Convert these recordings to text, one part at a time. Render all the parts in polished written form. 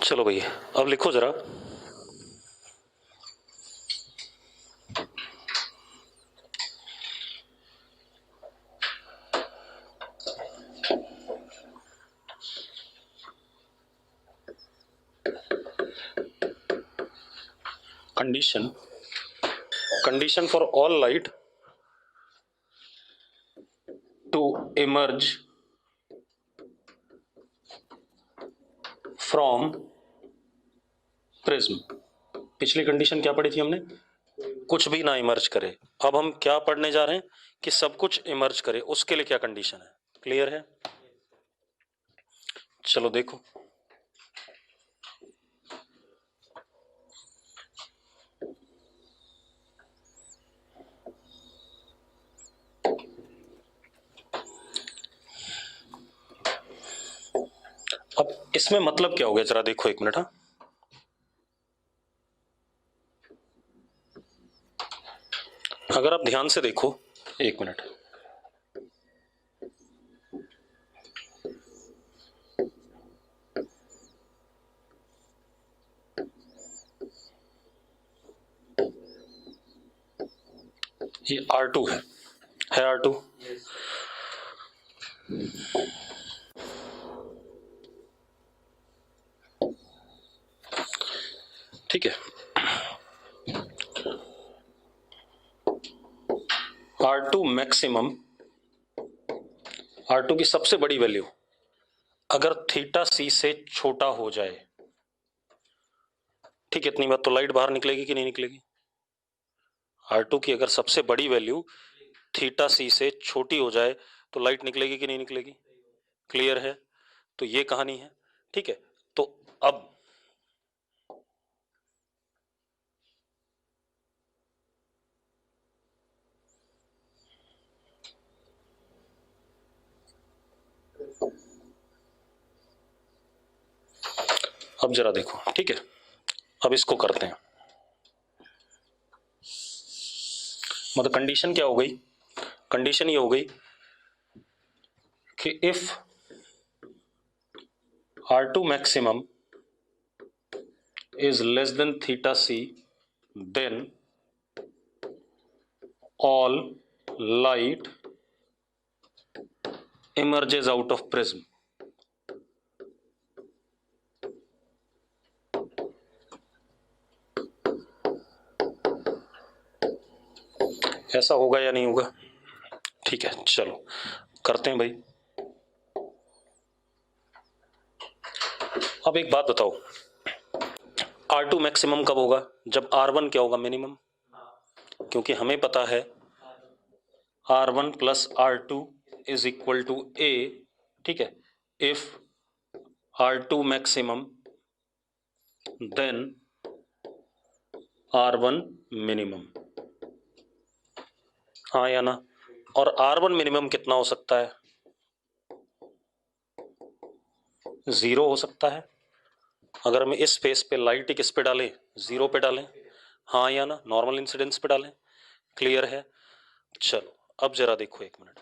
चलो भैया अब लिखो जरा। condition for all light to emerge from prism। पिछली कंडीशन क्या पढ़ी थी हमने? कुछ भी ना इमर्ज करे। अब हम क्या पढ़ने जा रहे हैं कि सब कुछ इमर्ज करे। उसके लिए क्या कंडीशन है? क्लियर है? चलो देखो। अब इसमें मतलब क्या हो गया, जरा देखो एक मिनट। हाँ, अगर आप ध्यान से देखो, एक मिनट। ये R2 है R2? ठीक है। R2 मैक्सिमम, R2 की सबसे बड़ी वैल्यू अगर थीटा सी से छोटा हो जाए, ठीक है, इतनी बात तो लाइट बाहर निकलेगी कि नहीं निकलेगी? R2 की अगर सबसे बड़ी वैल्यू थीटा सी से छोटी हो जाए तो लाइट निकलेगी कि नहीं निकलेगी? क्लियर है? तो ये कहानी है। ठीक है, तो अब जरा देखो। ठीक है, अब इसको करते हैं। मतलब कंडीशन क्या हो गई? कंडीशन ये हो गई कि if R2 maximum is less than theta c, then all light emerges out of prism। ऐसा होगा या नहीं होगा? ठीक है, चलो करते हैं भाई। अब एक बात बताओ, R2 मैक्सिमम कब होगा? जब R1 क्या होगा? मिनिमम। क्योंकि हमें पता है R1 plus R2 is equal to A। ठीक है, if R2 maximum then R1 minimum. हाँ या ना? और R1 मिनिमम कितना हो सकता है? 0 हो सकता है। अगर हम इस फेस पे लाइट किस पे डालें? 0 पे डालें। हाँ या ना? नॉर्मल इंसिडेंस पे डालें। क्लियर है? चलो अब जरा देखो एक मिनट।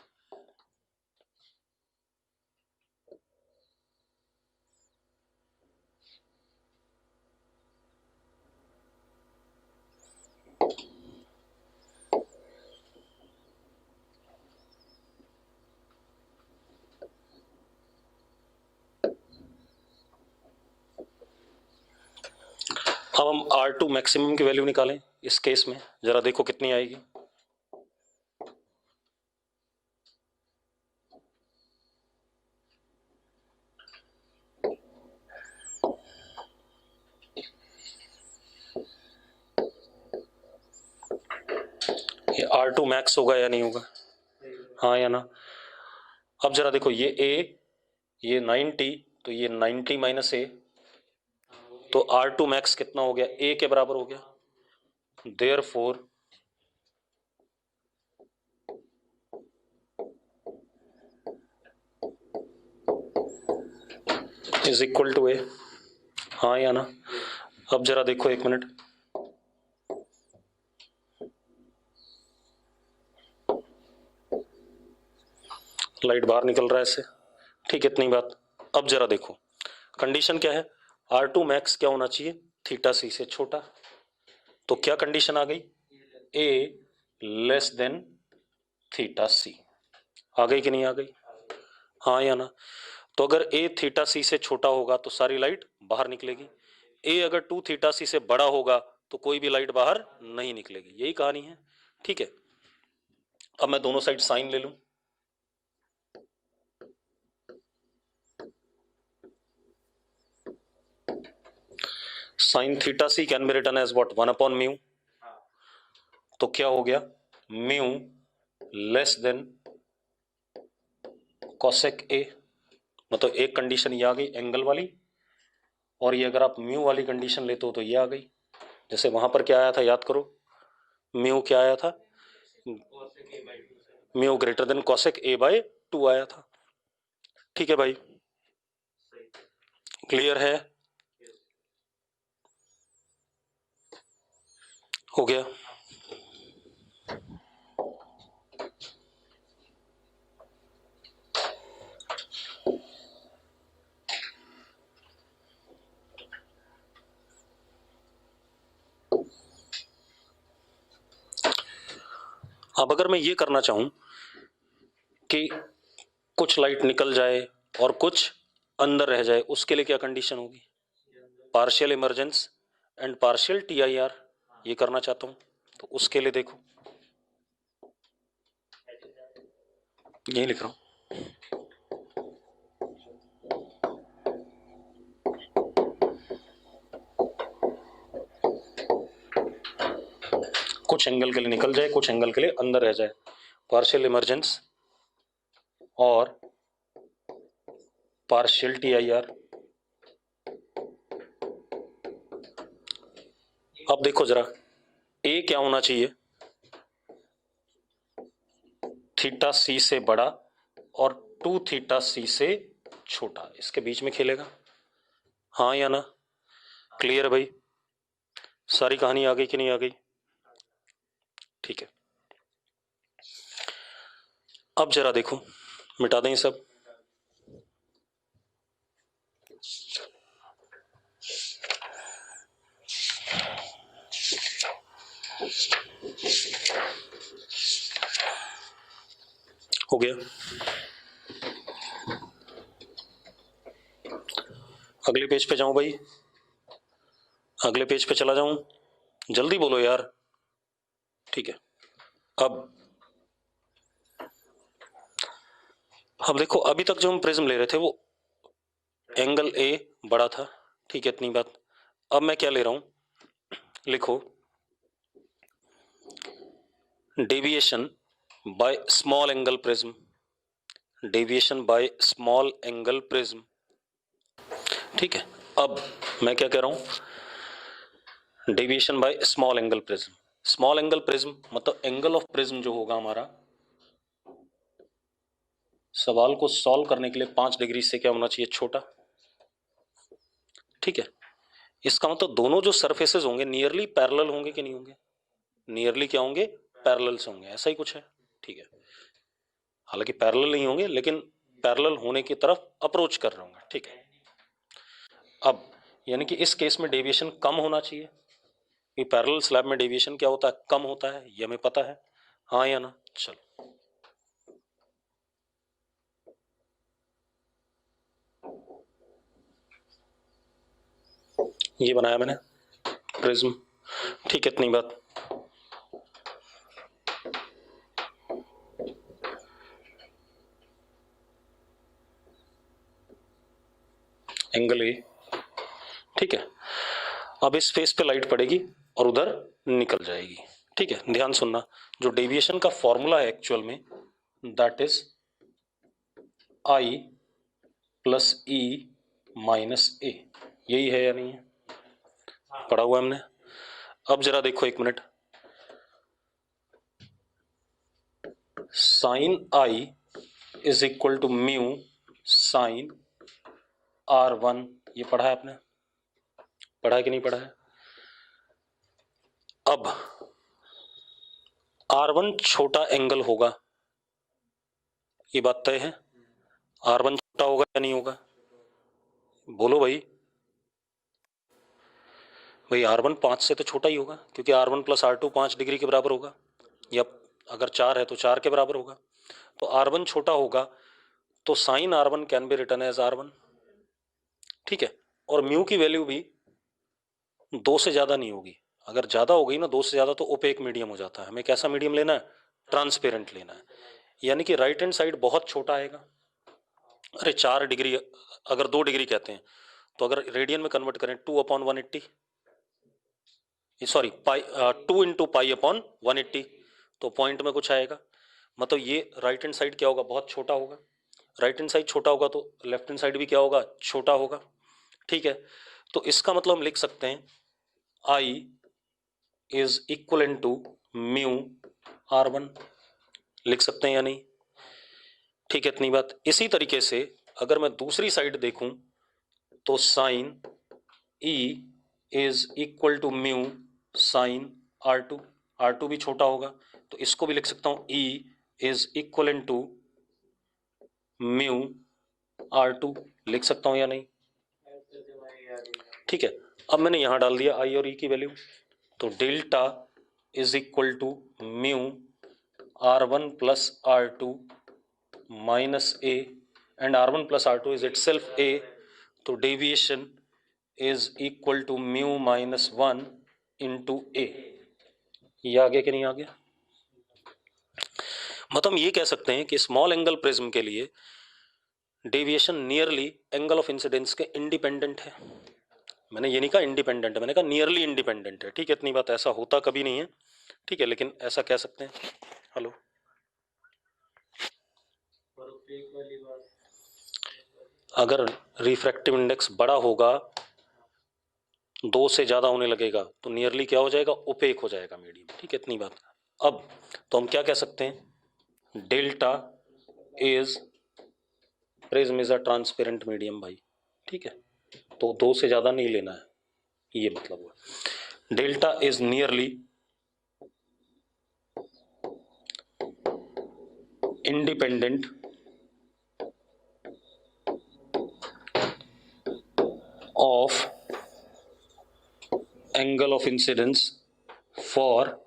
अब हम R2 मैक्सिमम की वैल्यू निकालें इस केस में। जरा देखो कितनी आएगी। ये R2 मैक्स होगा या नहीं होगा? हाँ या ना? अब जरा देखो, ये A, ये 90, तो ये 90 माइनस A, तो R2 मैक्स कितना हो गया? A के बराबर हो गया। Therefore is equal to A। हाँ या ना? अब जरा देखो एक मिनट। लाइट बाहर निकल रहा है इससे। ठीक, इतनी बात। अब जरा देखो, कंडीशन क्या है? R2 मैक्स क्या होना चाहिए, थीटा सी से छोटा। तो क्या कंडीशन आ गई, ए लेस देन थीटा सी। आ गई कि नहीं आ गई, हाँ या ना। तो अगर ए थीटा सी से छोटा होगा तो सारी लाइट बाहर निकलेगी, ए अगर 2 थीटा सी से बड़ा होगा तो कोई भी लाइट बाहर नहीं निकलेगी, यही कहानी है। ठीक है, अब मैं दोनों साइड साइन ले लूं। Sine theta C can be written as what, 1/म्यू। तो क्या हो गया, mu less than cosec A. मतलब एक कंडीशन ये आ गई एंगल वाली, और ये अगर आप म्यू वाली कंडीशन लेते हो तो ये आ गई। जैसे वहां पर क्या आया था, याद करो, म्यू क्या आया था, mu greater than cosec A by 2 आया था। ठीक है भाई, क्लियर है, हो गया। अब अगर मैं ये करना चाहूं कि कुछ लाइट निकल जाए और कुछ अंदर रह जाए, उसके लिए क्या कंडीशन होगी, partial emergence and partial TIR, ये करना चाहता हूं। तो उसके लिए देखो, यही लिख रहा हूं, कुछ एंगल के लिए निकल जाए, कुछ एंगल के लिए अंदर रह जाए, पार्शियल इमर्जेंस और पार्शियल टीआईआर। अब देखो जरा, ए क्या होना चाहिए, थीटा सी से बड़ा और 2 थीटा सी से छोटा, इसके बीच में खेलेगा, हाँ या ना। क्लियर भाई, सारी कहानी आ गई कि नहीं आ गई, ठीक है। अब जरा देखो, मिटा दें सब। हो गया, अगले पेज पे जाऊं भाई, अगले पेज पे चला जाऊं, जल्दी बोलो यार। ठीक है, अब देखो, अभी तक जो हम प्रिज्म ले रहे थे वो एंगल ए बड़ा था, ठीक है, इतनी बात। अब मैं क्या ले रहा हूं, लिखो, deviation by small angle prism, deviation by small angle prism. ठीक है, अब मैं क्या कह रहा हूं, deviation by small angle prism. Small angle prism मतलब एंगल ऑफ प्रिज्म जो होगा हमारा, सवाल को सॉल्व करने के लिए 5 डिग्री से क्या होना चाहिए, छोटा। ठीक है, इसका मतलब दोनों जो सरफेसेस होंगे नियरली पैरेलल होंगे कि नहीं होंगे, नियरली क्या होंगे, पैरेलल से होंगे, ऐसा ही कुछ है। ठीक है, हालांकि पैरेलल नहीं होंगे लेकिन पैरेलल होने की तरफ अप्रोच कर रहे होंगे। ठीक है, अब यानी कि इस केस में डेविएशन कम होना चाहिए, कि पैरेलल स्लैब में डेविएशन क्या होता है, कम होता है, ये हमें पता है, हाँ या ना। चलो, ये बनाया मैंने प्रिज्म, ठीक है, इतनी बात। एंगल ए, ठीक है, अब इस फेस पे लाइट पड़ेगी और उधर निकल जाएगी। ठीक है, ध्यान सुनना, जो डेविएशन का फॉर्मूला है एक्चुअल में, that is I plus E minus A, यही है या नहीं है, पढ़ा हुआ हमने। अब जरा देखो, एक minute, sine I is equal to mu sine R1, ये पढ़ा है आपने, पढ़ा है कि नहीं पढ़ा है। अब R1 छोटा एंगल होगा, ये बात तय है, R1 छोटा होगा या नहीं होगा, बोलो भाई। भाई R1 5 से तो छोटा ही होगा, क्योंकि R1 प्लस R2 5 डिग्री के बराबर होगा, या अगर 4 है तो 4 के बराबर होगा। तो R1 छोटा होगा तो sine R1 can be written as R1, ठीक है। और म्यू की वैल्यू भी 2 से ज्यादा नहीं होगी। अगर ज्यादा हो गई ना 2 से ज्यादा तो ओपेक मीडियम हो जाता है। हमें कैसा मीडियम लेना है? ट्रांसपेरेंट लेना है। यानी कि राइट हैंड साइड बहुत छोटा आएगा। अरे 4 डिग्री, अगर 2 डिग्री कहते हैं तो अगर रेडियन में कन्वर्ट करें 2/180, सॉरी 2 इंटू पाई अपॉन 180, तो पॉइंट में कुछ आएगा। मतलब ये राइट हैंड साइड क्या होगा? बहुत छोटा होगा। राइट हैंड साइड छोटा होगा तो लेफ्ट हैंड साइड भी क्या होगा? छोटा होगा, ठीक है। तो इसका मतलब हम लिख सकते हैं I is equal to mu R1, लिख सकते हैं या नहीं? ठीक है, इतनी बात। इसी तरीके से अगर मैं दूसरी साइड देखूं तो sine E is equal to mu sine R2, R2 भी छोटा होगा तो इसको भी लिख सकता हूं E is equal to mu R2, लिख सकता हूं या नहीं? ठीक है। अब मैंने यहां डाल दिया I और E की वैल्यू, तो delta is equal to mu R1 plus R2 minus A, and R1 plus R2 is itself A, तो deviation is equal to mu minus 1 into A. ये आ गया कि नहीं आ गया? मतलब हम ये कह सकते हैं कि स्मॉल एंगल प्रिज्म के लिए deviation nearly angle of incidence के इंडिपेंडेंट है। मैंने ये नहीं कहा इंडिपेंडेंट है, मैंने कहा नियरली इंडिपेंडेंट है, ठीक है। इतनी बात। ऐसा होता कभी नहीं है, ठीक है, लेकिन ऐसा कह सकते हैं। हेलो, अगर रिफ्रैक्टिव इंडेक्स बड़ा होगा, 2 से ज्यादा होने लगेगा, तो नियरली क्या हो जाएगा? ओपेक हो जाएगा मीडियम, ठीक है। इतनी बात। अब तो हम क्या कह सकते हैं? Delta is prism is a transparent medium भाई, ठीक है। तो 2 से ज्यादा नहीं लेना है, ये मतलब हुआ। Delta is nearly independent of angle of incidence for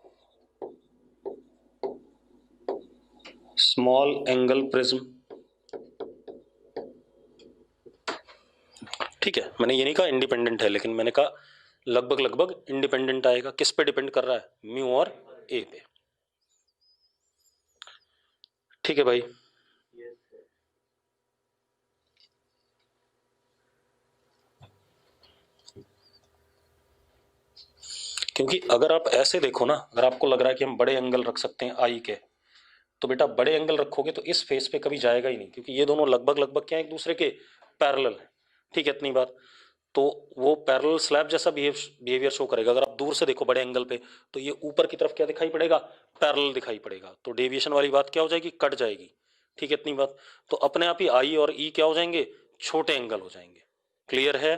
small angle prism, ठीक है। मैंने ये नहीं कहा इंडिपेंडेंट है, लेकिन मैंने कहा लगभग लगभग इंडिपेंडेंट आएगा। किस पे डिपेंड कर रहा है? म्यू और ए पे, ठीक है भाई। क्योंकि अगर आप ऐसे देखो ना, अगर आपको लग रहा है कि हम बड़े एंगल रख सकते हैं आई के, तो बेटा बड़े एंगल रखोगे तो इस फेस पे कभी जाएगा ही नहीं, क्योंकि ये दोनों लगभग लगभग क्या है? एक दूसरे के पैरेलल है, ठीक है। इतनी बात। तो वो पैरेलल स्लैब जैसा बिहेवियर शो करेगा। अगर आप दूर से देखो बड़े एंगल पे, तो ये ऊपर की तरफ क्या दिखाई पड़ेगा? पैरेलल दिखाई पड़ेगा। तो डेविएशन वाली बात क्या हो जाएगी? कट जाएगी, ठीक है। इतनी बात। तो अपने आप ही आई और ई क्या हो जाएंगे? छोटे एंगल हो जाएंगे। क्लियर है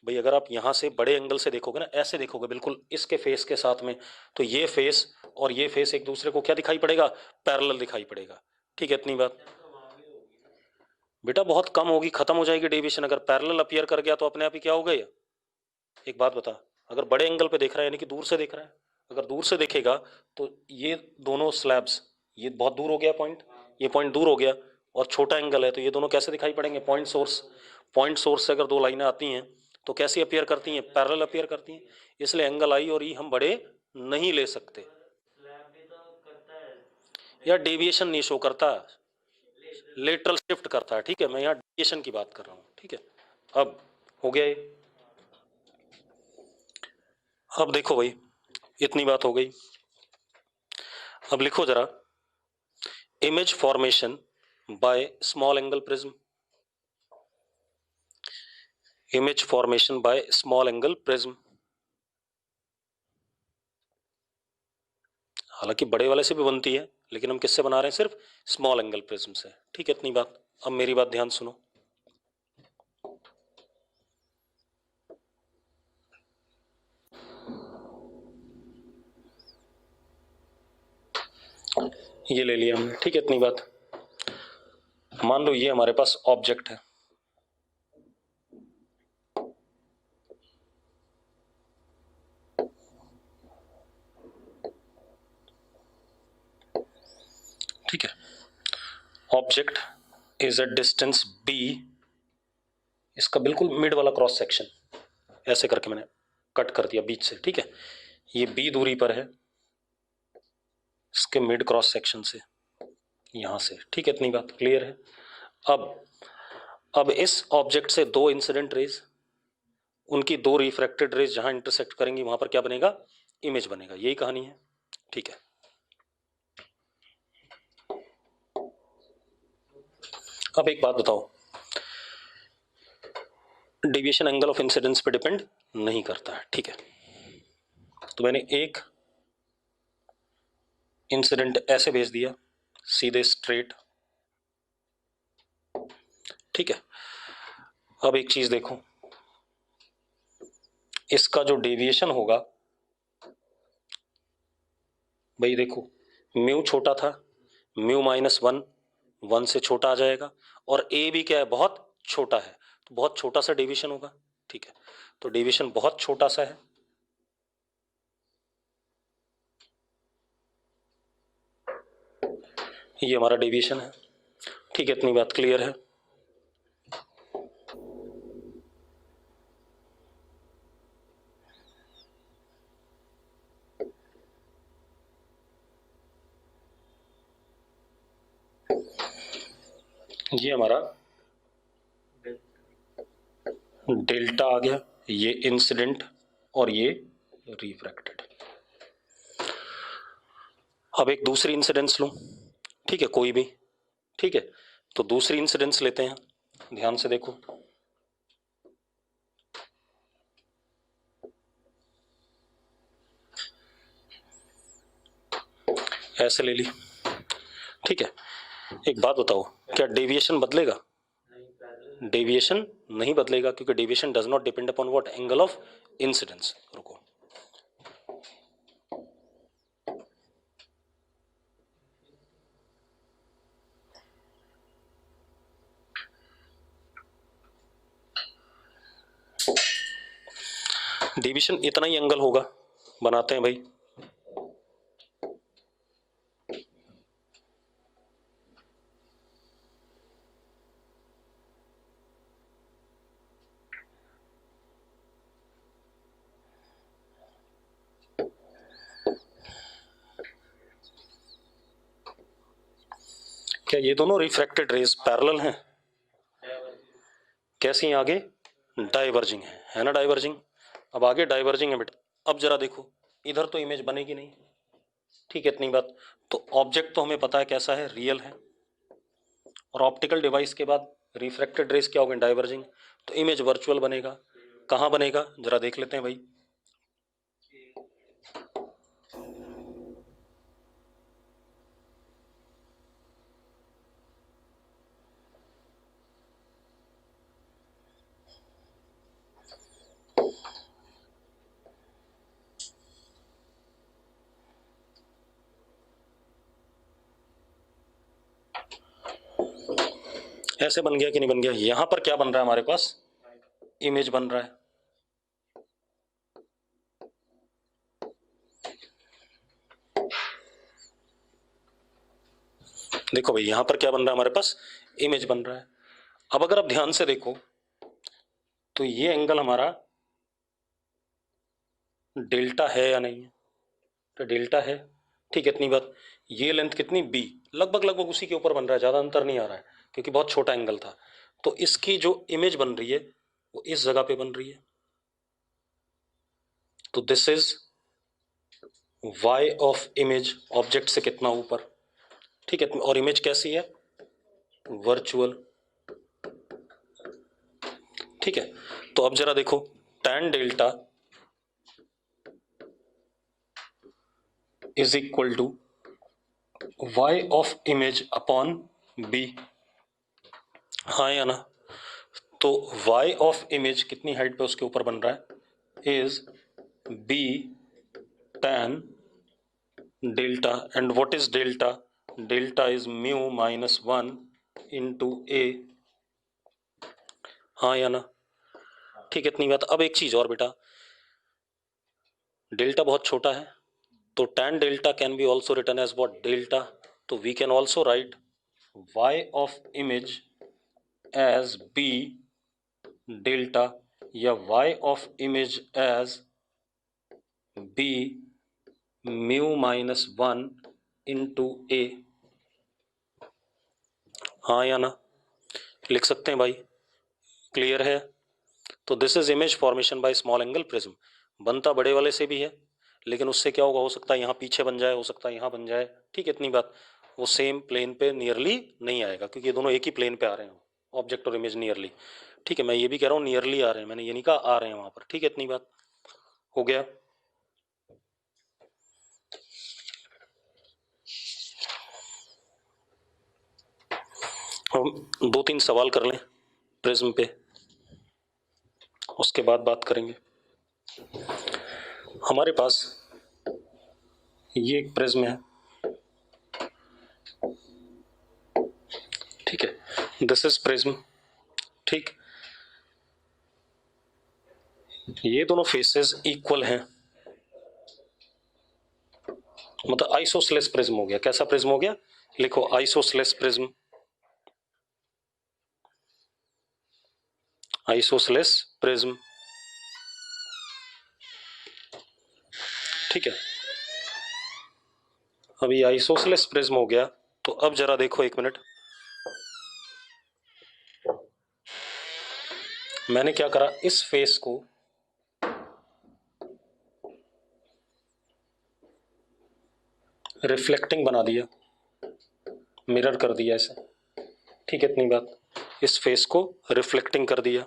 भाई? अगर आप यहां से बड़े एंगल से देखोगे ना, ऐसे देखोगे बिल्कुल इसके फेस के साथ में, तो ये फेस और ये फेस एक दूसरे को क्या दिखाई पड़ेगा? पैरेलल दिखाई पड़ेगा, ठीक है। इतनी बात। बेटा बहुत कम होगी, खत्म हो जाएगी डेविएशन। अगर पैरेलल अपीयर कर गया तो अपने आप ही क्या हो गया? एक बात बता, अगर बड़े एंगल पे देख रहा है यानी कि दूर से देख रहा है, अगर दूर से देखेगा तो ये दोनों स्लैब्स, ये बहुत दूर हो गया पॉइंट, ये पॉइंट दूर हो गया, और छोटा एंगल है, तो ये दोनों कैसे दिखाई पड़ेंगे? पॉइंट सोर्स, पॉइंट सोर्स से अगर दो लाइनें आती हैं तो कैसी अपीयर करती हैं? पैरेलल अपीयर करती हैं। इसलिए एंगल आई और ई हम बड़े नहीं ले सकते। या डेविएशन नहीं शो करता, लेटरल शिफ्ट करता है, ठीक है। मैं यहाँ डेविएशन की बात कर रहा हूँ, ठीक है। अब हो गया ये। अब देखो भाई, इतनी बात हो गई। अब लिखो जरा, image formation by small angle prism. Image formation by small angle prism. हालांकि बड़े वाले से भी बनती है, लेकिन हम किससे बना रहे हैं? सिर्फ स्मॉल एंगल प्रिज्म से, ठीक है। इतनी बात। अब मेरी बात ध्यान सुनो। ये ले लिया हमने, ठीक है। इतनी बात। मान लो ये हमारे पास ऑब्जेक्ट है, object is a distance b, इसका बिल्कुल मिड वाला क्रॉस सेक्शन ऐसे करके मैंने कट कर दिया बीच से, ठीक है। ये b दूरी पर है इसके मिड क्रॉस सेक्शन से, यहां से, ठीक है। इतनी बात क्लियर है। अब इस ऑब्जेक्ट से दो इंसिडेंट रेज, उनकी दो रिफ्रैक्टेड रेज जहां इंटरसेक्ट करेंगी वहां पर क्या बनेगा, इमेज बनेगा। यही कहानी है, ठीक है। अब एक बात बताओ, डेविएशन एंगल ऑफ इंसिडेंस पे डिपेंड नहीं करता है, ठीक है। तो मैंने एक इंसिडेंट ऐसे भेज दिया सीधे स्ट्रेट, ठीक है। अब एक चीज देखो, इसका जो डेविएशन होगा भाई, देखो म्यू छोटा था, म्यू -1 1 से छोटा आ जाएगा, और ए भी क्या है, बहुत छोटा है, तो बहुत छोटा सा डेविएशन होगा, ठीक है। तो डेविएशन बहुत छोटा सा है, ये हमारा डेविएशन है, ठीक है। इतनी बात क्लियर है। ये हमारा डेल्टा आ गया, ये इंसिडेंट और ये रिफ्रैक्टेड। अब एक दूसरी इंसिडेंस लूं, ठीक है, कोई भी, ठीक है। तो दूसरी इंसिडेंस लेते हैं, ध्यान से देखो, ऐसे ले ली, ठीक है। एक बात बताओ, क्या डेविएशन बदलेगा? डेविएशन नहीं बदलेगा, क्योंकि deviation does not depend upon what, angle of incidence. रुको, डेविएशन इतना ही एंगल होगा, बनाते हैं भाई। क्या ये दोनों रिफ्रैक्टेड रेज पैरेलल हैं? कैसी हैं आगे? डाइवर्जिंग है ना, डाइवर्जिंग। अब आगे डाइवर्जिंग है बेटा। अब जरा देखो, इधर तो इमेज बनेगी नहीं, ठीक है, इतनी बात। तो ऑब्जेक्ट तो हमें पता है कैसा है, रियल है, और ऑप्टिकल डिवाइस के बाद रिफ्रैक्टेड रेज क्या हो गए, डाइवर्जिंग, तो इमेज वर्चुअल बनेगा। कहाँ बनेगा जरा देख लेते हैं भाई। ऐसे बन गया कि नहीं बन गया? यहां पर क्या बन रहा है हमारे पास, इमेज बन रहा है, देखो भाई, यहां पर क्या बन रहा है हमारे पास, इमेज बन रहा है। अब अगर आप ध्यान से देखो तो ये एंगल हमारा डेल्टा है या नहीं है, तो डेल्टा है, ठीक है, इतनी बात। ये लेंथ कितनी, बी, लगभग लगभग उसी के ऊपर बन रहा है, ज्यादा अंतर नहीं आ रहा है, क्योंकि बहुत छोटा एंगल था। तो इसकी जो इमेज बन रही है वो इस जगह पे बन रही है, तो this is y of image, object से कितना ऊपर, ठीक है। और इमेज कैसी है, वर्चुअल, ठीक है। तो अब जरा देखो, tan delta is equal to y of image upon b, हाँ या ना? तो y ऑफ इमेज कितनी हाइट पे उसके ऊपर बन रहा है, is b tan delta, and what is delta, delta is mu -1 into a, हाँ या ना? ठीक है, इतनी बात। अब एक चीज और बेटा, डेल्टा बहुत छोटा है, तो tan delta can be also written as what, delta. तो we can also write y of image as b delta या y of image as b mu minus 1 into A. हाँ या ना, लिख सकते हैं भाई, क्लियर है। तो this is image formation by small angle prism. बनता बड़े वाले से भी है, लेकिन उससे क्या होगा, हो सकता है यहाँ पीछे बन जाए, हो सकता है यहाँ बन जाए, ठीक है, इतनी बात। वो सेम प्लेन पे नियरली नहीं आएगा, क्योंकि ये दोनों एक ही प्लेन पे आ रहे हैं, ऑब्जेक्ट और इमेज नियरली, ठीक है। मैं ये भी कह रहा हूँ नियरली आ रहे हैं, मैंने ये नहीं कहा आ रहे हैं वहां पर, ठीक है, इतनी बात हो गया। हम 2-3 सवाल कर लें प्रिज्म पे, उसके बाद बात करेंगे। हमारे पास ये एक प्रिज्म है, ठीक है, दिस इज प्रिज्म, ठीक। ये दोनों फेसेस इक्वल हैं, मतलब आइसोसेलेस प्रिज्म हो गया। कैसा प्रिज्म हो गया, लिखो आइसोसेलेस प्रिज्म, आइसोसेलेस प्रिज्म, ठीक है। अभी आइसोसेलेस प्रिज्म हो गया, तो अब जरा देखो एक मिनट, मैंने क्या करा, इस फेस को रिफ्लेक्टिंग बना दिया, मिरर कर दिया ऐसे, ठीक है, इतनी बात। इस फेस को रिफ्लेक्टिंग कर दिया,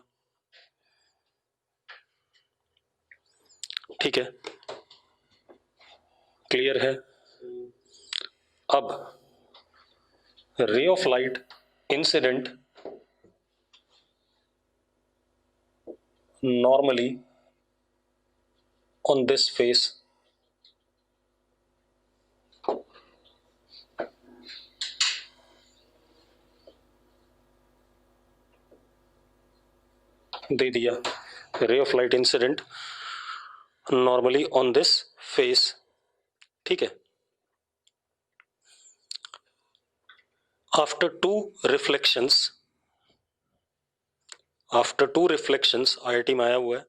ठीक है, क्लियर है। अब ray of light incident normally on this face दे दिया, ray of light incident normally on this face, ठीक है। After two reflections, after two reflections, IIT में आया हुआ है,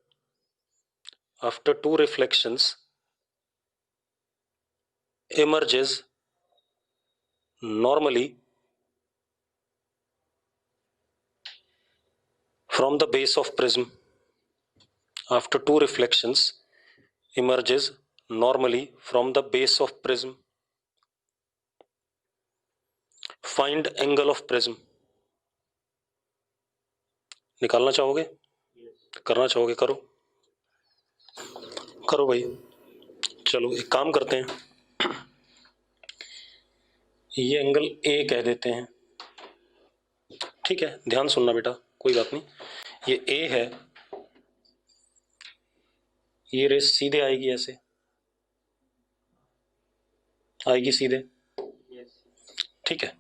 after two reflections emerges normally from the base of prism, after two reflections emerges normally from the base of prism, find angle of prism। निकालना चाहोगे, करना चाहोगे, करो करो भाई। चलो एक काम करते हैं, ये एंगल ए कह देते हैं, ठीक है, ध्यान सुनना बेटा, कोई बात नहीं। ये ए है, ये रेस सीधे आएगी, ऐसे आएगी सीधे, ठीक है।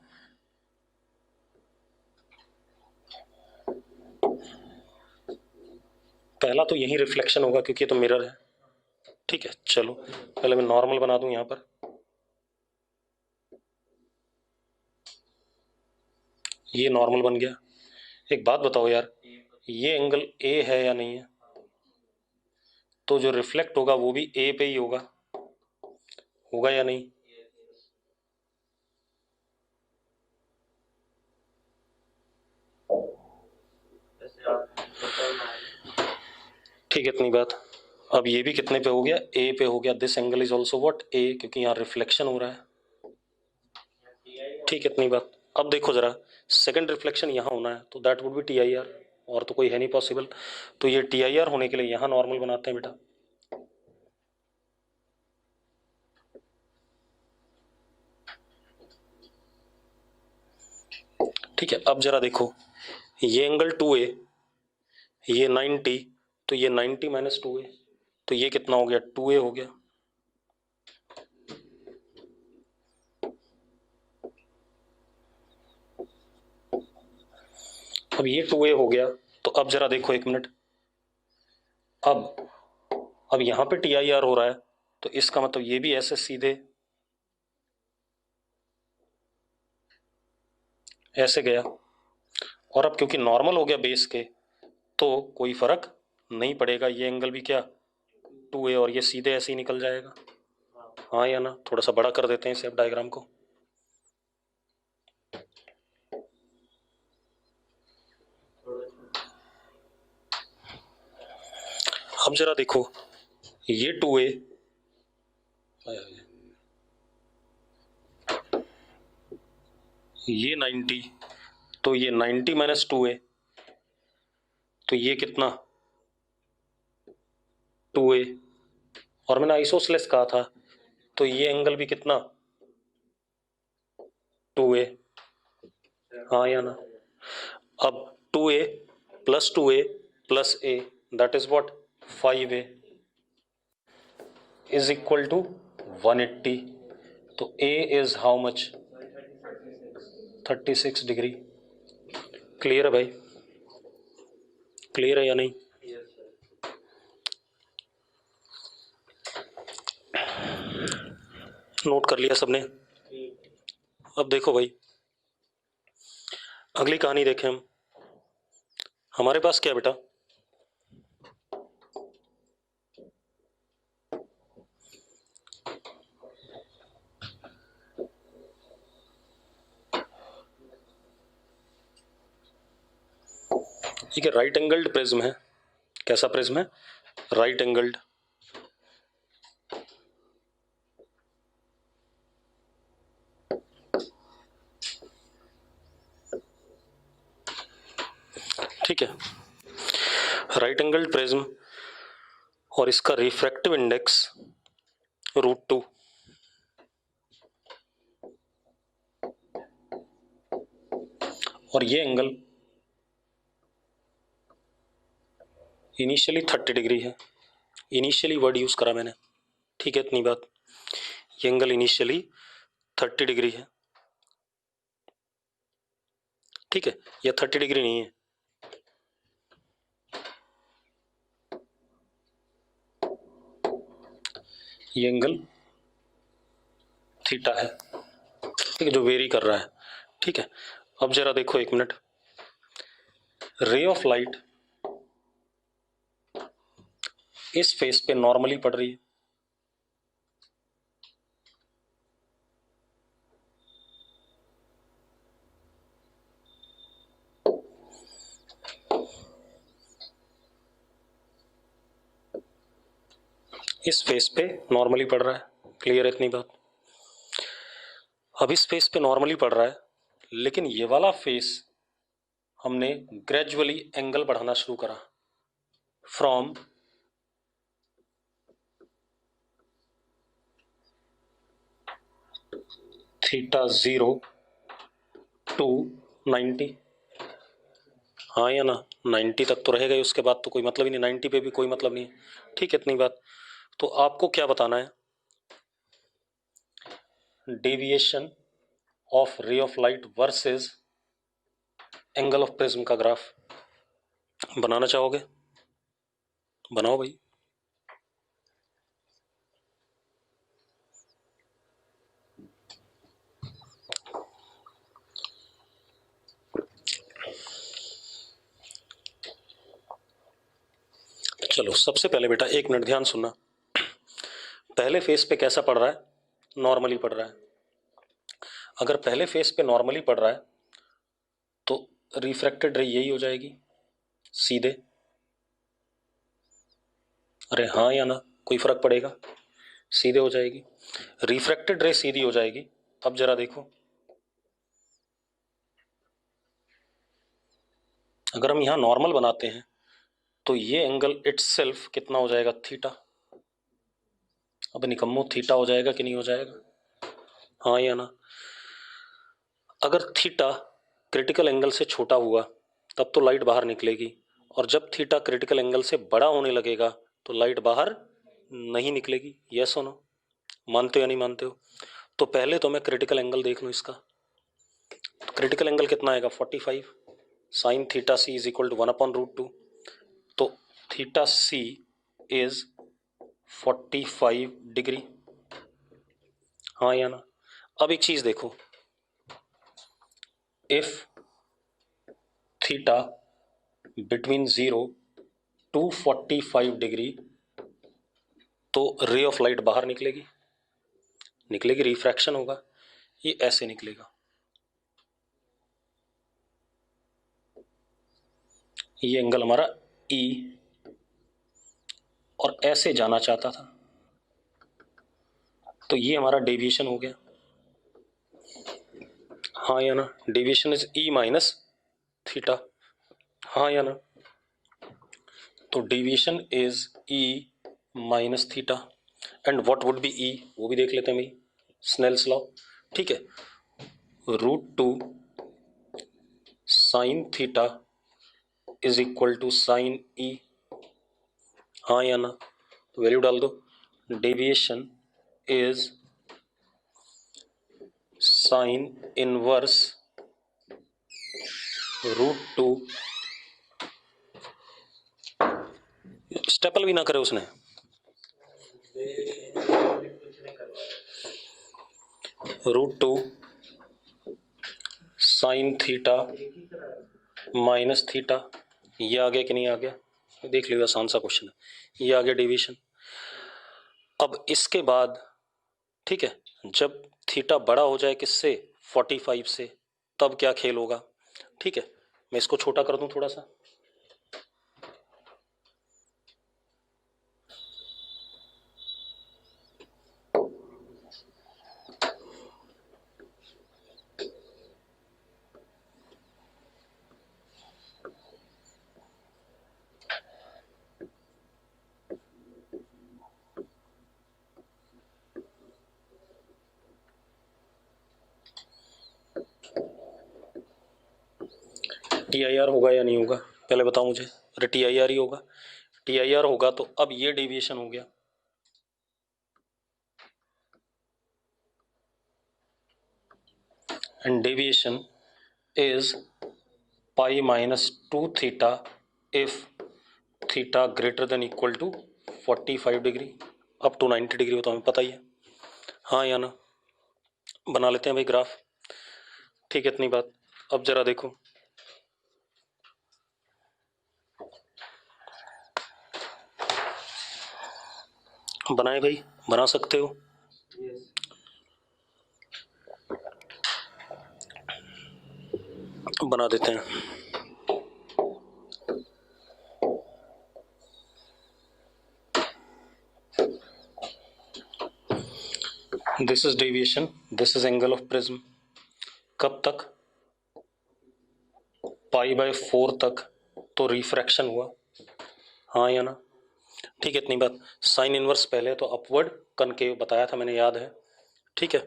पहला तो यही रिफ्लेक्शन होगा, क्योंकि ये तो मिरर है, ठीक है। चलो पहले मैं नॉर्मल बना दूं यहां पर, ये नॉर्मल बन गया। एक बात बताओ यार, ये एंगल ए है या नहीं है, तो जो रिफ्लेक्ट होगा वो भी ए पे ही होगा, होगा या नहीं। ठीक है, इतनी बात। अब ये भी कितने पे हो गया, ए पे हो गया। This angle is also what, A, क्योंकि यहाँ रिफ्लेक्शन हो रहा है, ठीक है, इतनी बात। अब देखो जरा, सेकंड रिफ्लेक्शन यहाँ होना है, तो that would be T I R, और तो कोई है नहीं पॉसिबल। तो ये टी आई आर होने के लिए यहाँ नॉर्मल बनाते हैं बेटा, ठीक है। अब जरा देखो, ये एंगल 2A, ये 90, तो ये 90 माइनस 2A, तो ये कितना हो गया, 2A हो गया। अब ये 2A हो गया, तो अब जरा देखो एक मिनट, अब यहां पे TIR हो रहा है, तो इसका मतलब ये भी ऐसे सीधे ऐसे गया, और अब क्योंकि नॉर्मल हो गया बेस के तो कोई फर्क नहीं पड़ेगा, ये एंगल भी क्या 2a, और ये सीधे ऐसे ही निकल जाएगा। हाँ या ना? थोड़ा सा बड़ा कर देते हैं इसे अब डायग्राम को। अब जरा देखो, ये 2a, ये 90, तो ये 90 माइनस 2a, तो ये कितना 2a, और मैंने आइसोसेलेस कहा था तो ये एंगल भी कितना 2a। हाँ या ना? अब 2a plus 2a plus a, that is what 5a is equal to 180, तो a is how much 36 degree. Clear है भाई? क्लियर है या नहीं? नोट कर लिया सबने? अब देखो भाई, अगली कहानी देखें हम। हमारे पास क्या बेटा, ठीक है, राइट एंगल्ड प्रिज्म है। कैसा प्रिज्म है? Right angled. ठीक है, राइट एंगल्ड प्रिज्म, और इसका रिफ्रैक्टिव इंडेक्स √2, और ये एंगल इनिशियली 30 डिग्री है। इनिशियली वर्ड यूज करा मैंने, ठीक है, इतनी बात। ये एंगल इनिशियली 30 डिग्री है, ठीक है, ये 30 डिग्री नहीं है, ये एंगल थीटा है, ठीक है, जो वेरी कर रहा है। ठीक है, अब जरा देखो एक मिनट, रे ऑफ लाइट इस फेस पे नॉर्मली पड़ रही है, इस फेस पे नॉर्मली पड़ रहा है। क्लियर है इतनी बात? अब इस फेस पे नॉर्मली पड़ रहा है, लेकिन ये वाला फेस हमने ग्रेजुअली एंगल बढ़ाना शुरू करा फ्रॉम θ0 टू 90। हाँ या ना? 90 तक तो रहेगा ही, उसके बाद तो कोई मतलब ही नहीं, 90 पे भी कोई मतलब नहीं है। ठीक है, इतनी बात। तो आपको क्या बताना है? Deviation of ray of light versus angle of prism का ग्राफ बनाना चाहोगे? बनाओ भाई। चलो, सबसे पहले बेटा एक मिनट ध्यान सुनना। पहले फेस पे कैसा पड़ रहा है? नॉर्मली पड़ रहा है। अगर पहले फेस पे नॉर्मली पड़ रहा है तो रिफ्रैक्टेड रे यही हो जाएगी सीधे। अरे हाँ या ना? कोई फर्क पड़ेगा? सीधे हो जाएगी, रिफ्रैक्टेड रे सीधी हो जाएगी। अब जरा देखो, अगर हम यहां नॉर्मल बनाते हैं तो ये एंगल इटसेल्फ कितना हो जाएगा? थीटा। अब निकम्मो थीटा हो जाएगा कि नहीं हो जाएगा? हाँ या ना? अगर थीटा क्रिटिकल एंगल से छोटा हुआ तब तो लाइट बाहर निकलेगी, और जब थीटा क्रिटिकल एंगल से बड़ा होने लगेगा तो लाइट बाहर नहीं निकलेगी। यस और नो? मानते हो या नहीं मानते हो? तो पहले तो मैं क्रिटिकल एंगल देख लूँ इसका। तो क्रिटिकल एंगल कितना आएगा? 45 sine theta C is equal to 1/√2। तो थीटा सी इज 45 डिग्री। हाँ या ना? अब एक चीज देखो, if theta between 0 to 45 degree, तो रे ऑफ लाइट बाहर निकलेगी, रिफ्रैक्शन होगा, ये ऐसे निकलेगा, ये एंगल हमारा E, और ऐसे जाना चाहता था, तो ये हमारा डेविएशन हो गया, हाँ या ना? Deviation is E minus theta, हाँ या ना? तो deviation is E minus theta, and what would be E, वो भी देख लेते हैं भाई, स्नेल्स लॉ, ठीक है, √2 sine theta is equal to sine E, हाँ या ना? तो वैल्यू डाल दो, डेविएशन इज साइन इनवर्स √2, स्टेपल भी ना करे उसने, √2 साइन थीटा माइनस थीटा, ये आ गया कि नहीं आ गया, देख लीजिए, आसान सा क्वेश्चन है, ये आ गया डेविएशन। अब इसके बाद ठीक है, जब थीटा बड़ा हो जाए किससे, 45 से, तब क्या खेल होगा, ठीक है, मैं इसको छोटा कर दूं थोड़ा सा, TIR होगा या नहीं होगा, पहले बताओ मुझे, अरे TIR ही होगा, TIR होगा, तो अब ये डेविएशन हो गया, and deviation is pi minus 2 theta if theta greater than equal to 45 degree, up to 90 degree हो, तो हमें पता ही है, हाँ या ना? बना लेते हैं भाई ग्राफ, ठीक है, इतनी बात। अब जरा देखो, बनाए भाई, बना सकते हो, बना देते हैं, this is deviation, this is angle of prism, कब तक, π/4 तक, तो रिफ्रैक्शन हुआ, हाँ या ना? ठीक है, इतनी बात। साइन इनवर्स पहले तो अपवर्ड कनकेव बताया था मैंने, याद है, ठीक है,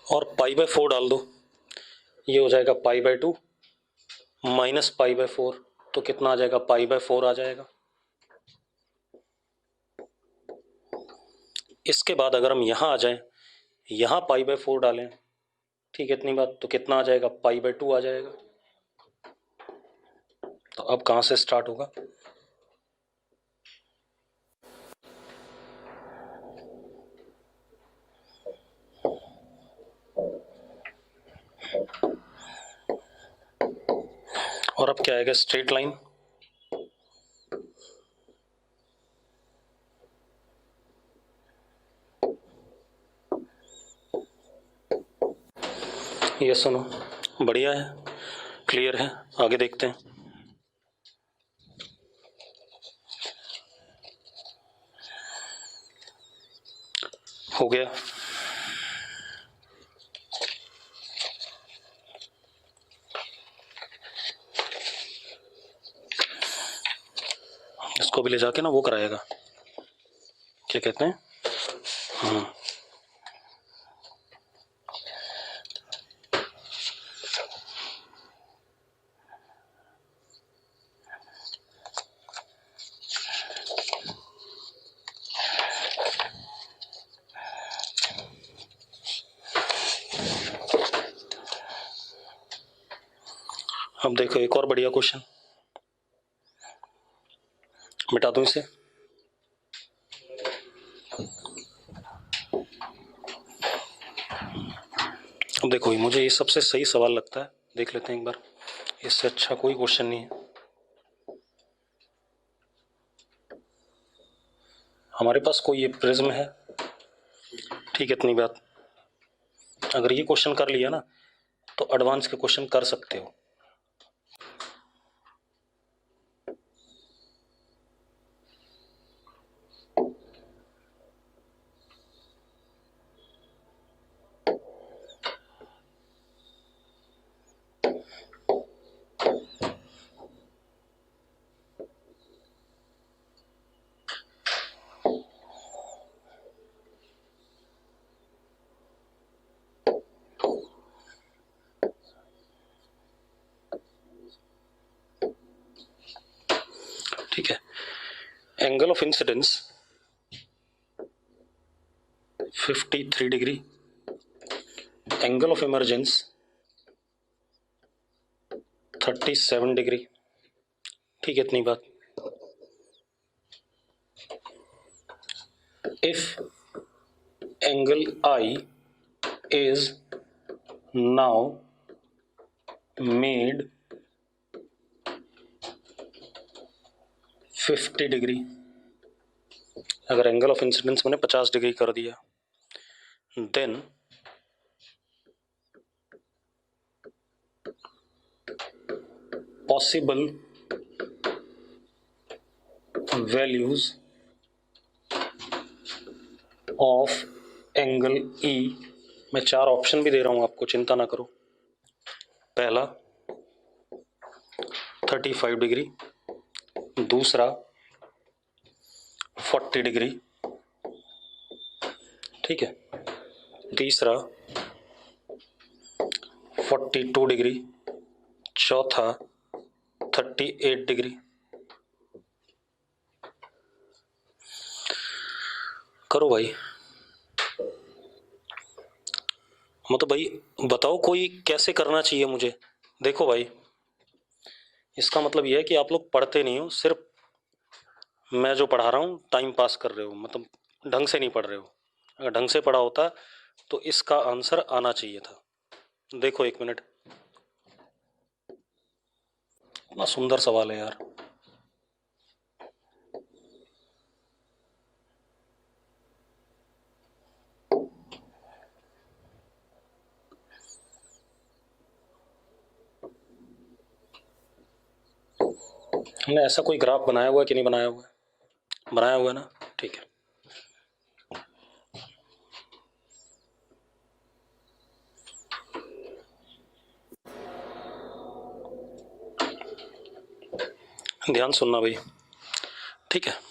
और π/4 डाल दो, ये हो जाएगा π/2 माइनस π/4, तो कितना आ जाएगा, π/4 आ जाएगा। इसके बाद अगर हम यहाँ आ जाएं, यहाँ π/4 डालें, ठीक है, इतनी बात, तो कितना आ जाएगा, π/2 आ जाएगा। तो अब कहाँ से स्टार्ट होगा, और अब क्या आएगा, स्ट्रेट लाइन, ये सुनो, बढ़िया है, क्लियर है, आगे देखते हैं, हो गया, इसको भी ले जाके ना वो कराएगा, क्या कहते हैं, अब देखो एक और बढ़िया क्वेश्चन, मिटा दूं इसे। अब देखो मुझे ये सबसे सही सवाल लगता है, देख लेते हैं एक बार, इससे अच्छा कोई क्वेश्चन नहीं है। हमारे पास कोई ये प्रिज्म है, ठीक है, इतनी बात। अगर ये क्वेश्चन कर लिया ना तो एडवांस के क्वेश्चन कर सकते हो। ठीक है, angle of incidence 53 degree, angle of emergence 37 degree, ठीक है, इतनी बात। If angle I is now made 50 degree, अगर एंगल ऑफ इंसिडेंस मैंने 50 डिग्री कर दिया, then possible values of angle E, मैं 4 ऑप्शन भी दे रहा हूं आपको, चिंता ना करो। पहला 35 डिग्री, दूसरा 40 डिग्री, ठीक है, तीसरा 42 डिग्री, चौथा 38 डिग्री। करो भाई, मतलब भाई बताओ कोई कैसे करना चाहिए मुझे। देखो भाई, इसका मतलब यह है कि आप लोग पढ़ते नहीं हो, सिर्फ मैं जो पढ़ा रहा हूँ टाइम पास कर रहे हो, मतलब ढंग से नहीं पढ़ रहे हो। अगर ढंग से पढ़ा होता तो इसका आंसर आना चाहिए था। देखो एक मिनट, इतना सुंदर सवाल है यार। हमने ऐसा कोई ग्राफ बनाया हुआ है कि नहीं बनाया हुआ है? बनाया हुआ है ना, ठीक है। ध्यान सुनना भाई, ठीक है।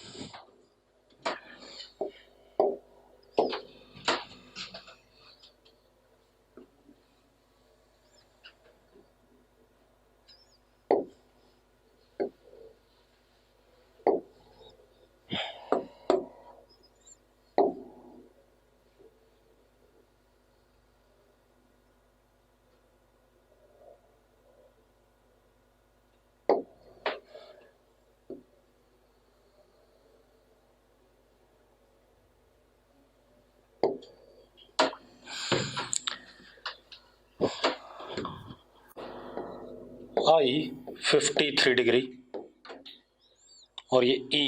I 53 डिग्री और ये E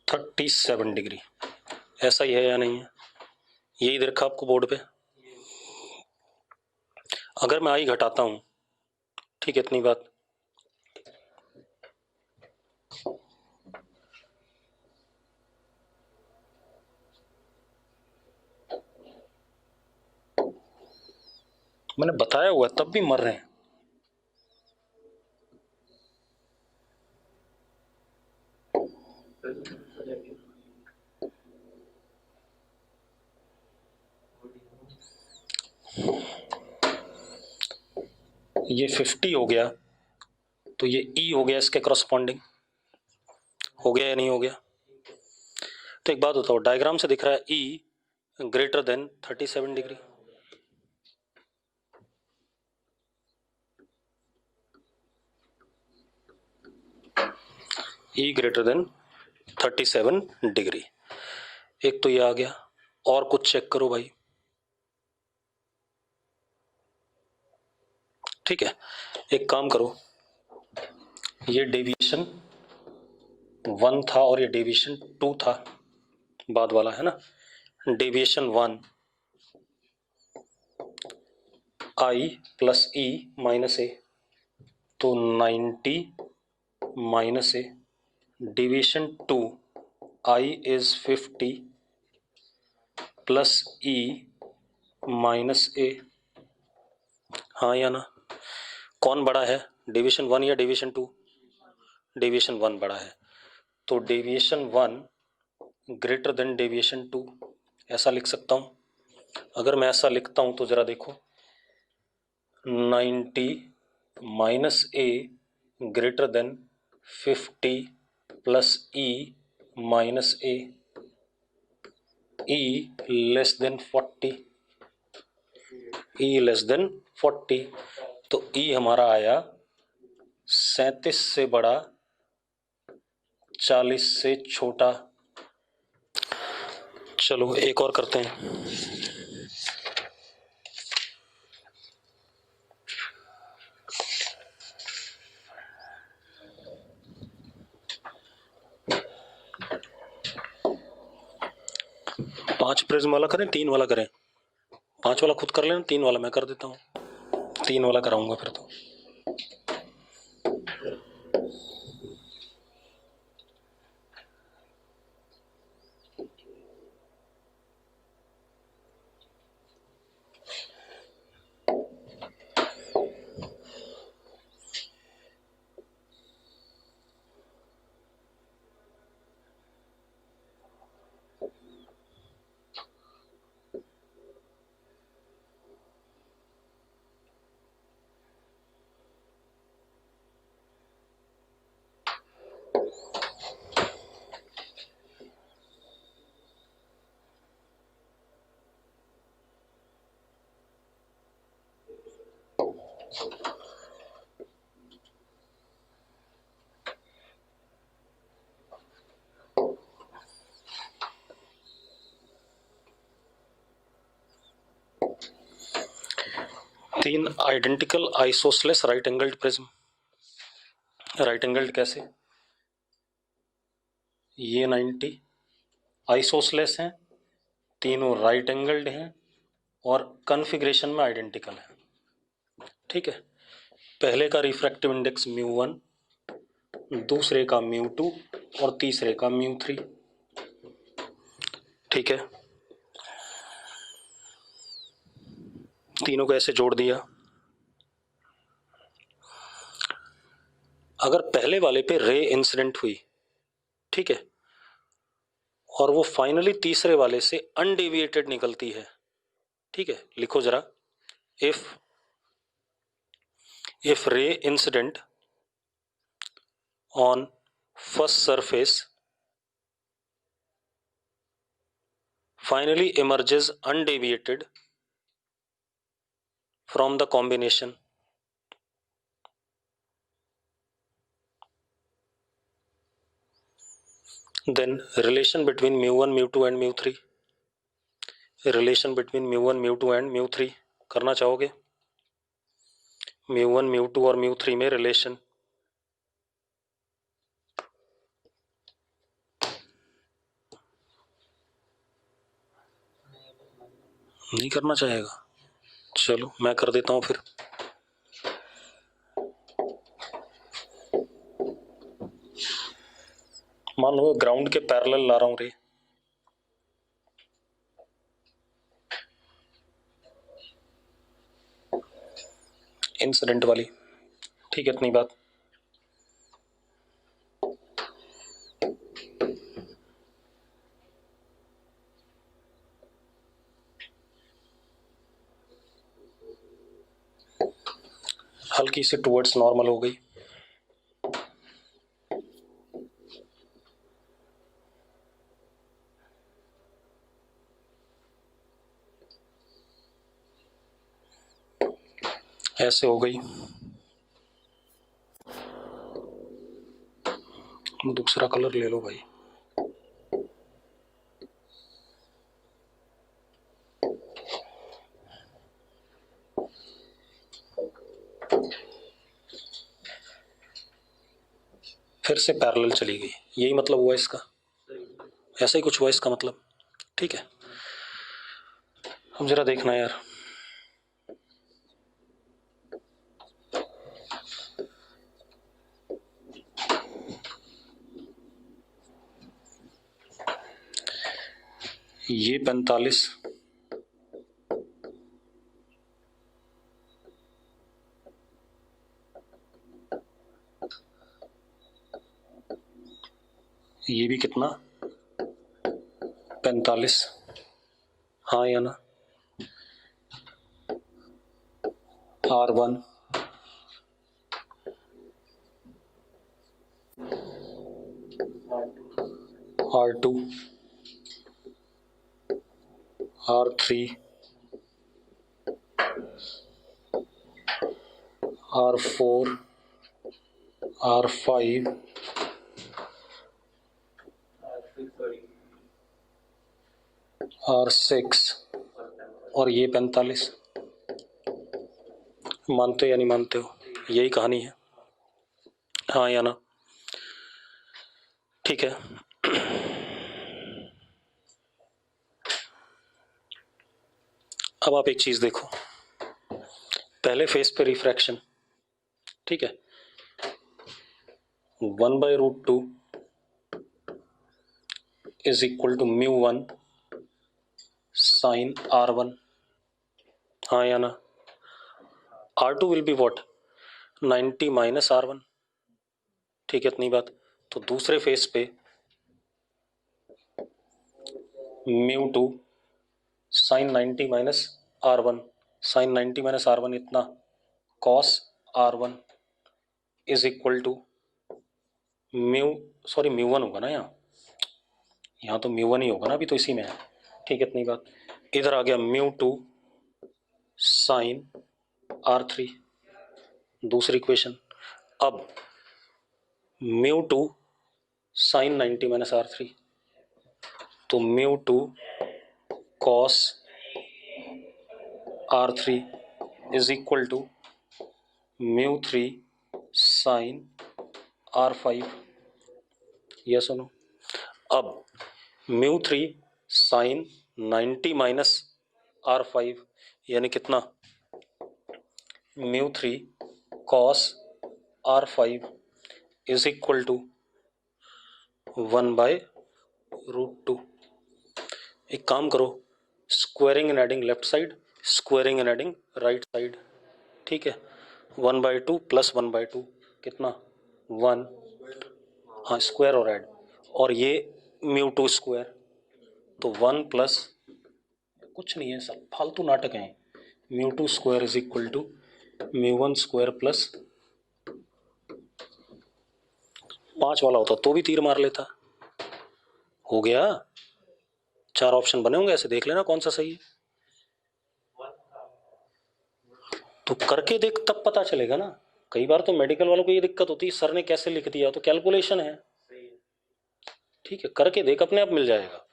37 डिग्री, ऐसा ही है या नहीं है? यही देखा आपको बोर्ड पे। अगर मैं I घटाता हूं, ठीक है, इतनी बात। मैंने बताया हुआ तब भी मर रहे हैं। ये 50 हो गया तो ये E हो गया इसके करस्पॉन्डिंग, हो गया या नहीं हो गया? तो एक बात बताओ, डायग्राम से दिख रहा है E ग्रेटर देन 37 डिग्री। ई ग्रेटर देन 37 डिग्री। एक तो ये आ गया, और कुछ चेक करो भाई। ठीक है, एक काम करो, ये डेविएशन 1 था और ये डेविएशन 2 था, बाद वाला है ना। Deviation 1 I plus E minus A, तो 90 minus A. Deviation 2 I is 50 plus E minus A. हाँ या ना? कौन बड़ा है, डेविएशन 1 या डेविएशन 2? डेविएशन 1 बड़ा है, तो डेविएशन 1 ग्रेटर देन डेविएशन 2, ऐसा लिख सकता हूं। अगर मैं ऐसा लिखता हूं तो जरा देखो, 90 माइनस ए greater than 50 plus E minus ए, ई लेस देन 40, ई लेस देन 40, तो ई हमारा आया 37 से बड़ा 40 से छोटा। चलो एक और करते हैं। पांच प्रिज्म वाला करें, 3 वाला करें? 5 वाला खुद कर लेना, 3 वाला मैं कर देता हूँ। 3 वाला कराऊंगा फिर तो। तीन identical isosceles right angled prism. Right angled कैसे? ये 90 आइसोसेलेस हैं, तीनों राइट एंगल्ड हैं और कॉन्फ़िगरेशन में आइडेंटिकल है। ठीक है, पहले का रिफ्रैक्टिव इंडेक्स μ1, दूसरे का μ2 और तीसरे का μ3। ठीक है, तीनों को ऐसे जोड़ दिया। अगर पहले वाले पे रे इंसिडेंट हुई, ठीक है, और वो फाइनली तीसरे वाले से अनडेविएटेड निकलती है, ठीक है, लिखो जरा, if ray incident on first surface finally emerges undeviated from the combination, then relation between mu1 mu2 and mu3, relation between mu1 mu2 and mu3 करना चाहोगे? mu1 mu2 और mu3 में रिलेशन नहीं करना चाहेगा? चलो मैं कर देता हूं फिर। मान लो ग्राउंड के पैरेलल ला रहा हूं रे, इंसिडेंट वाली, ठीक है, इतनी बात। हल्की सी टुवर्ड्स नॉर्मल हो गई। ऐसे हो गई। दूसरा कलर ले लो भाई। फिर से पैरेलल चली गई, यही मतलब हुआ इसका, ऐसा ही कुछ हुआ इसका मतलब। ठीक है, अब जरा देखना यार, ये 45, ये भी कितना 45, हाँ या ना। R1 R2 R3 R4 R5 R6 और ये 45। मानते हो या नहीं मानते हो, यही कहानी है, हाँ या ना। ठीक है, अब आप एक चीज देखो, पहले फेस पे रिफ्रैक्शन, ठीक है, 1/√2 is equal to μ1 sign R1, हाँ या ना। R2 will be what, 90 minus R1, ठीक है, इतनी बात। तो दूसरे फेस पे μ2 sign 90 minus R1, sign 90 minus R1 इतना, cos R1 is equal to μ1 होगा ना, यहाँ तो μ1 ही होगा ना, अभी तो इसी में है, ठीक है, इतनी बात। इधर आ गया μ2 साइन R3, दूसरी इक्वेशन। अब μ2 साइन 90 माइनस R3, तो μ2 cos R3 is equal to μ3 sine R5, yes सुनो। अब μ3 साइन 90 माइनस R5 यानी कितना, μ3 cos R5 is equal to 1/√2। एक काम करो, squaring and adding left side, squaring and adding right side, ठीक है। 1/2 प्लस 1/2 कितना 1, हाँ स्क्वायर और ऐड, और ये μ2 स्क्वायर, तो 1 प्लस कुछ नहीं है, सब फालतू नाटक हैं। μ2 square is equal to μ1 square plus 5 वाला होता तो भी तीर मार लेता। हो गया, 4 ऑप्शन बने होंगे, ऐसे देख लेना कौन सा सही है, तो करके देख तब पता चलेगा ना। कई बार तो मेडिकल वालों को ये दिक्कत होती है, सर ने कैसे लिख दिया, तो कैलकुलेशन है, ठीक है, करके देख अपने आप मिल जाएगा।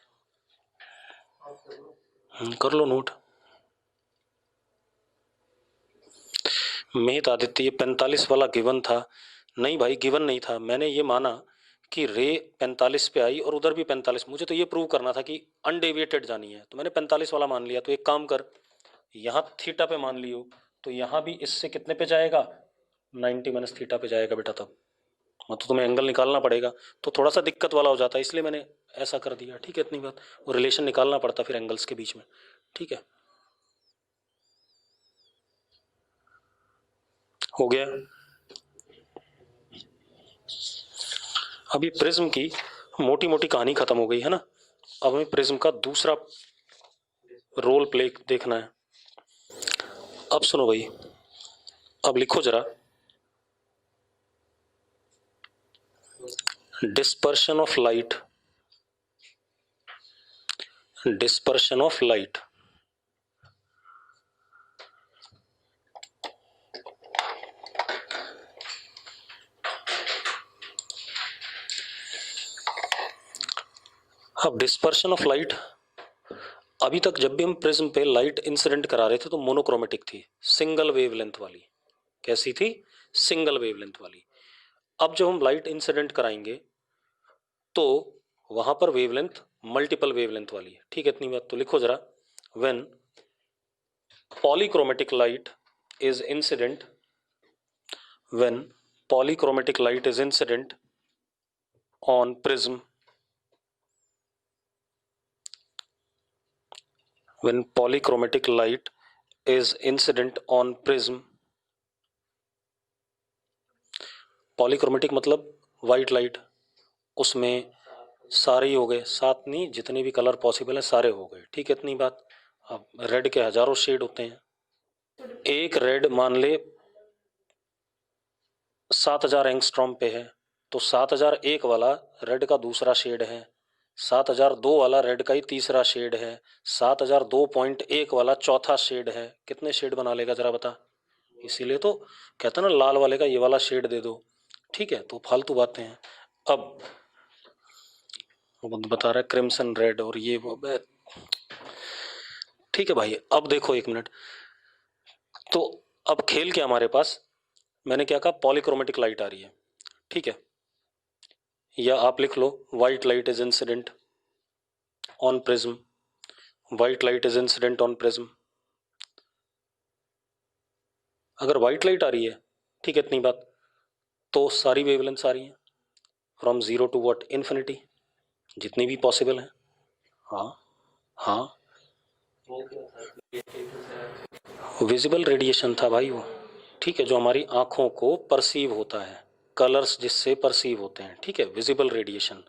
कर लो नोट। मेहत आदित्य, ये 45 वाला गिवन था, नहीं भाई गिवन नहीं था, मैंने ये माना कि रे 45 पे आई और उधर भी 45, मुझे तो ये प्रूव करना था कि अनडेविएटेड जानी है, तो मैंने 45 वाला मान लिया। तो एक काम कर, यहाँ थीटा पे मान लियो, तो यहाँ भी इससे कितने पे जाएगा, 90 माइनस थीटा पे जाएगा बेटा, तब मतलब तुम्हें एंगल निकालना पड़ेगा, तो थोड़ा सा दिक्कत वाला हो जाता है, इसलिए मैंने ऐसा कर दिया, ठीक है, इतनी बात। वो रिलेशन निकालना पड़ता फिर एंगल्स के बीच में, ठीक है, हो गया। अब ये प्रिज्म की मोटी मोटी कहानी खत्म हो गई है ना, अब हमें प्रिज्म का दूसरा रोल प्ले देखना है। अब सुनो भाई, अब लिखो जरा, dispersion of light, dispersion of light अब डिस्पर्शन ऑफ लाइट, अभी तक जब भी हम प्रिज्म पे लाइट इंसिडेंट करा रहे थे तो मोनोक्रोमेटिक थी, सिंगल वेवलेंथ वाली। कैसी थी? सिंगल वेवलेंथ वाली। अब जब हम लाइट इंसिडेंट कराएंगे तो वहां पर वेवलेंथ मल्टीपल वेवलेंथ वाली है। ठीक है, इतनी बात तो लिखो जरा। When polychromatic light is incident, when polychromatic light is incident on prism, when polychromatic light is incident on prism, polychromatic मतलब वाइट लाइट, उसमें सारे ही हो गए, सात नहीं जितने भी कलर पॉसिबल है सारे हो गए। ठीक है, इतनी बात। अब रेड के हजारों शेड होते हैं, एक रेड मान ले 7000 एंगस्ट्रॉम पे है तो 7001 वाला रेड का दूसरा शेड है, 7002 वाला रेड का ही तीसरा शेड है, 7002.1 वाला चौथा शेड है। कितने शेड बना लेगा जरा बता? इसीलिए तो कहता ना लाल वाले का ये वाला शेड दे दो। ठीक है, तो फालतू बातें हैं। अब वो बता रहा है क्रिम्सन रेड और ये वो। ठीक है भाई, अब देखो एक मिनट, तो अब खेल क्या हमारे पास, मैंने क्या कहा, पॉलीक्रोमेटिक लाइट आ रही है। ठीक है, या आप लिख लो white light is incident on prism, white light is incident on prism. अगर व्हाइट लाइट आ रही है, ठीक है इतनी बात, तो सारी वेवलेंथ्स आ रही हैं from zero to what, infinity, जितनी भी पॉसिबल है। हाँ हाँ, विजिबल रेडिएशन था भाई वो। ठीक है, जो हमारी आंखों को परसीव होता है, कलर्स जिससे परसीव होते हैं। ठीक है, विजिबल रेडिएशन।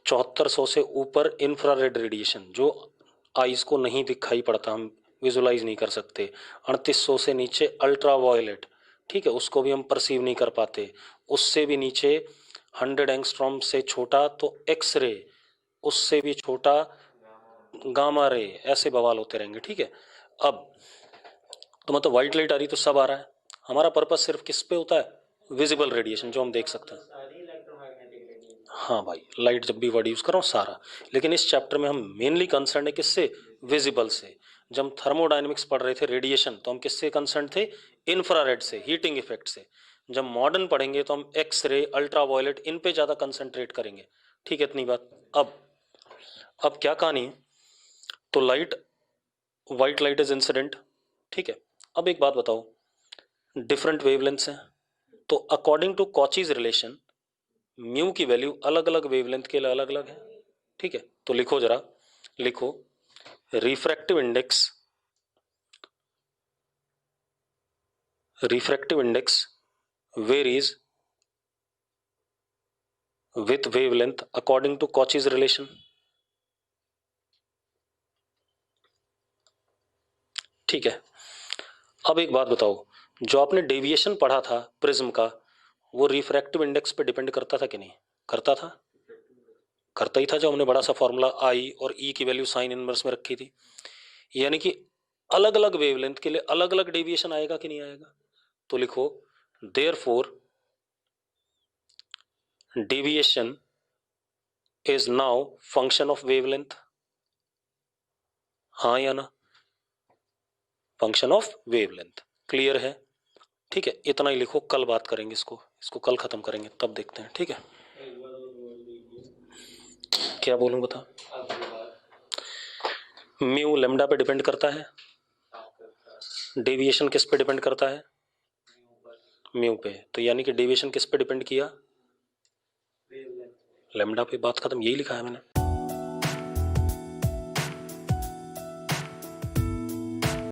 7400 से ऊपर इंफ्रारेड रेडिएशन, जो आईज को नहीं दिखाई पड़ता, हम विजुलाइज नहीं कर सकते। 3800 से नीचे अल्ट्रा वायलेट, ठीक है, उसको भी हम परसीव नहीं कर पाते। उससे भी नीचे 100 एंगस्ट्रॉम से छोटा तो एक्स रे, उससे भी छोटा गामा रे, ऐसे बवाल होते रहेंगे। ठीक है, अब तो मतलब व्हाइट लाइट आ रही तो सब आ रहा है। हमारा पर्पस सिर्फ किस पे होता है? विजिबल रेडिएशन, जो हम देख सकते हैं। हाँ भाई, लाइट जब भी वर्ड यूज कर रहा हूँ सारा, लेकिन इस चैप्टर में हम मेनली कंसर्न है किससे? विजिबल से। जब हम थर्मोडायनेमिक्स पढ़ रहे थे रेडिएशन, तो हम किससे कंसर्न थे? इंफ्रारेड से, हीटिंग इफेक्ट से। जब मॉडर्न पढ़ेंगे तो हम एक्स रे, अल्ट्रा वायलेट, इन पे ज्यादा कंसंट्रेट करेंगे। ठीक है, इतनी बात। अब क्या कहानी है, तो light, white light is incident. ठीक है, अब एक बात बताओ, डिफरेंट वेवलेंथ्स हैं, तो according to Cauchy's relation mu की वैल्यू अलग अलग वेवलेंथ के लिए अलग अलग है। ठीक है, तो लिखो जरा, लिखो refractive index, refractive index varies with wavelength according to Cauchy's relation. ठीक है, अब एक बात बताओ, जो आपने डेविएशन पढ़ा था प्रिज्म का, वो रिफ्रैक्टिव इंडेक्स पे डिपेंड करता था कि नहीं करता था? करता ही था, जो हमने बड़ा सा फॉर्मूला आई और ई की वैल्यू साइन इनवर्स में रखी थी। यानी कि अलग अलग वेवलेंथ के लिए अलग अलग डेविएशन आएगा कि नहीं आएगा? तो लिखो therefore deviation is now function of wavelength. हाँ या ना? Function of wavelength. क्लियर है? ठीक है, इतना ही लिखो, कल बात करेंगे इसको, इसको कल खत्म करेंगे, तब देखते हैं। ठीक है, क्या बोलूं बता? म्यू लेमडा पे डिपेंड करता है, डेविएशन किस पे डिपेंड करता है? म्यू पे। तो यानी कि डेविएशन किस पे डिपेंड किया? लेमडा पे। बात खत्म, यही लिखा है मैंने।